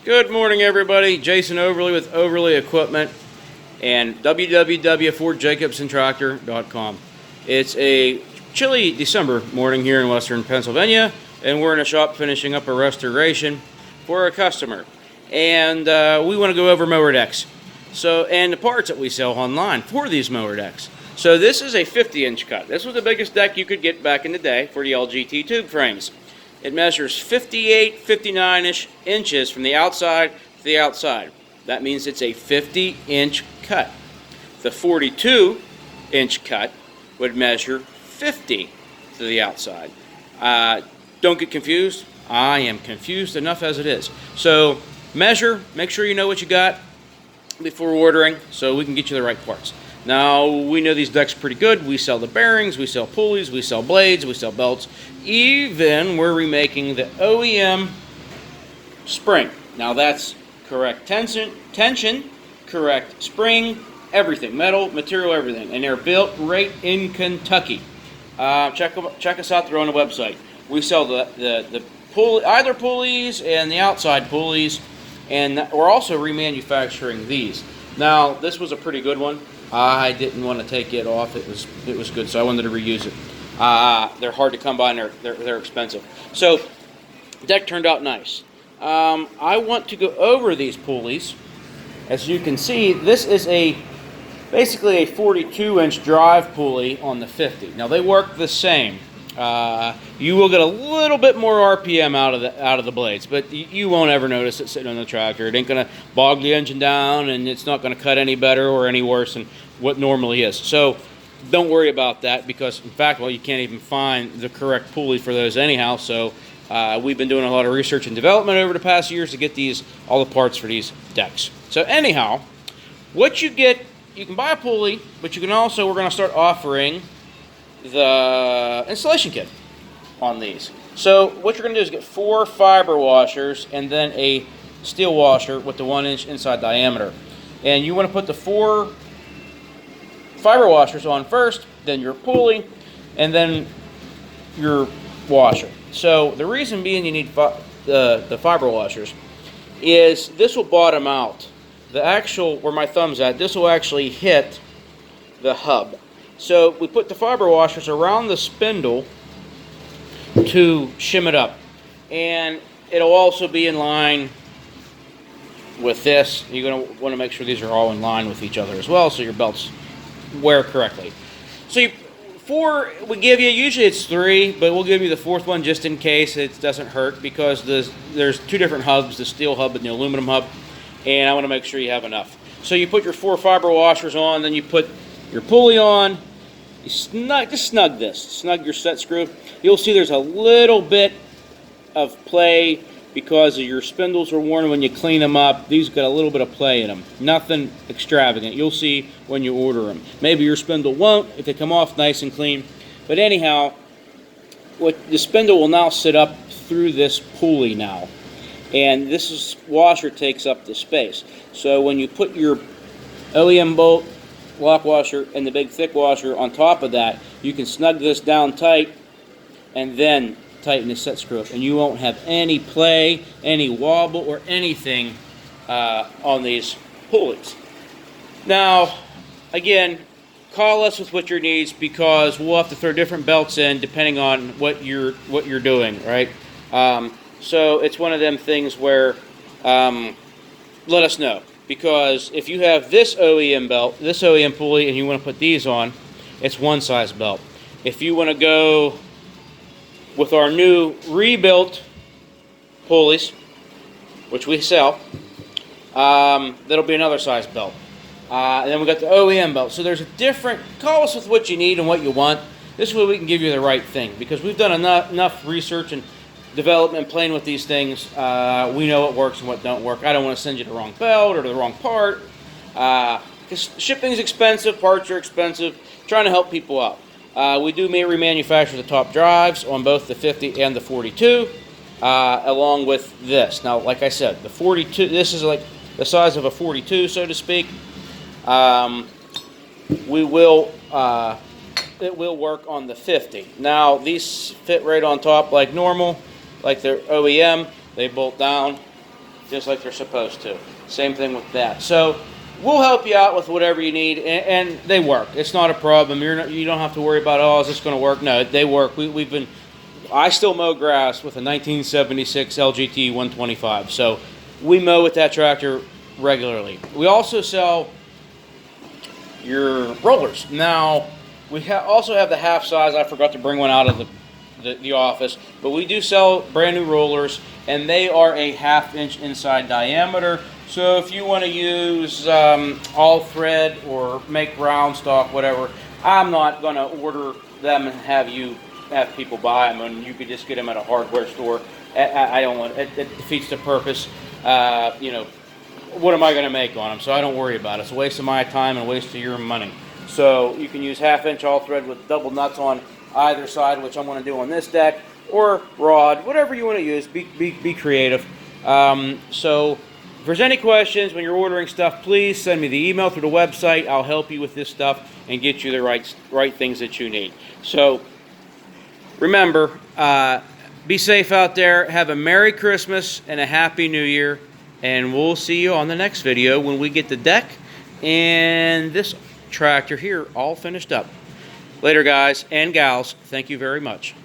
Good morning, everybody. Jason Overly with Overly Equipment and www.FORDJacobsenTractor.com. It's a chilly December morning here in western Pennsylvania, and we're in a shop finishing up a restoration for a customer. And we want to go over mower decks. And the parts that we sell online for these mower decks. So this is a 50-inch cut. This was the biggest deck you could get back in the day for the LGT tube frames. It measures 58, 59-ish inches from the outside to the outside. That means it's a 50-inch cut. The 42-inch cut would measure 50 to the outside. Don't get confused. I am confused enough as it is. So measure, make sure you know what you got before ordering so we can get you the right parts. Now, we know these decks pretty good. We sell the bearings, we sell pulleys, we sell blades, we sell belts. Even we're remaking the OEM spring. Now that's correct tension, correct spring, everything, metal, material, everything. And they're built right in Kentucky. Check us out there on the website. We sell the pulley, either pulleys and the outside pulleys, and we're also remanufacturing these. Now, this was a pretty good one. I didn't want to take it off. It was good, so I wanted to reuse it. They're hard to come by, and they're expensive. So, deck turned out nice. I want to go over these pulleys. As you can see, this is basically a 42-inch drive pulley on the 50. Now they work the same. You will get a little bit more RPM out of the blades, but you won't ever notice it sitting on the tractor. It ain't going to bog the engine down, and it's not going to cut any better or any worse than what normally is. So don't worry about that, because in fact, well, you can't even find the correct pulley for those anyhow. So we've been doing a lot of research and development over the past years to get all the parts for these decks. So anyhow, what you get, you can buy a pulley, but you can also, we're going to start offering the installation kit on these. So what you're going to do is get 4 fiber washers and then a steel washer with the 1-inch inside diameter. And you want to put the 4 fiber washers on first, then your pulley, and then your washer. So the reason being you need the fiber washers is this will bottom out. The actual, where my thumb's at, this will actually hit the hub. So we put the fiber washers around the spindle to shim it up. And it'll also be in line with this. You're going to want to make sure these are all in line with each other as well, so your belts wear correctly. So 4 we give you, usually it's 3, but we'll give you the 4th one just in case it doesn't hurt, because there's 2 different hubs, the steel hub and the aluminum hub, and I want to make sure you have enough. So you put your 4 fiber washers on, then you put your pulley on. You snug your set screw. You'll see there's a little bit of play because of your spindles are worn when you clean them up. These got a little bit of play in them. Nothing extravagant. You'll see when you order them. Maybe your spindle won't if they come off nice and clean. But anyhow, the spindle will now sit up through this pulley now. And this washer takes up the space. So when you put your OEM bolt, lock washer, and the big thick washer on top of that, you can snug this down tight and then tighten the set screw up, and you won't have any play, any wobble, or anything on these pulleys. Now, again, call us with what your needs, because we'll have to throw different belts in depending on what you're doing, right? So it's one of them things where let us know. Because if you have this OEM belt, this OEM pulley, and you want to put these on, it's one size belt. If you want to go with our new rebuilt pulleys, which we sell, that'll be another size belt. And then we got the OEM belt. So there's a different, call us with what you need and what you want. This way we can give you the right thing, because we've done enough research and development playing with these things. We know what works and what don't work. I don't want to send you the wrong belt or the wrong part, because shipping is expensive, parts are expensive, trying to help people out. We do remanufacture the top drives on both the 50 and the 42, along with this. Now, like I said, the 42, this is like the size of a 42, so to speak. It will work on the 50. Now, these fit right on top like normal, like their OEM. They bolt down just like they're supposed to. Same thing with that. So we'll help you out with whatever you need, and they work. It's not a problem. You don't have to worry about, oh, is this going to work? No, they work. I still mow grass with a 1976 LGT 125, so we mow with that tractor regularly. We also sell your rollers. Now, we also have the half size. I forgot to bring one out of the office, but we do sell brand new rollers, and they are a 1/2 inch inside diameter. So if you want to use all thread or make round stock, whatever, I'm not going to order them and have people buy them, and you could just get them at a hardware store. I don't want it. It defeats the purpose. You know, what am I going to make on them? So I don't worry about it. It's a waste of my time and a waste of your money. So you can use 1/2 inch all thread with double nuts on either side, which I'm going to do on this deck, or rod, whatever you want to use. Be creative. So if there's any questions when you're ordering stuff, please send me the email through the website. I'll help you with this stuff and get you the right things that you need. So remember, be safe out there. Have a Merry Christmas and a Happy New Year. And we'll see you on the next video when we get the deck and this tractor here all finished up. Later, guys and gals. Thank you very much.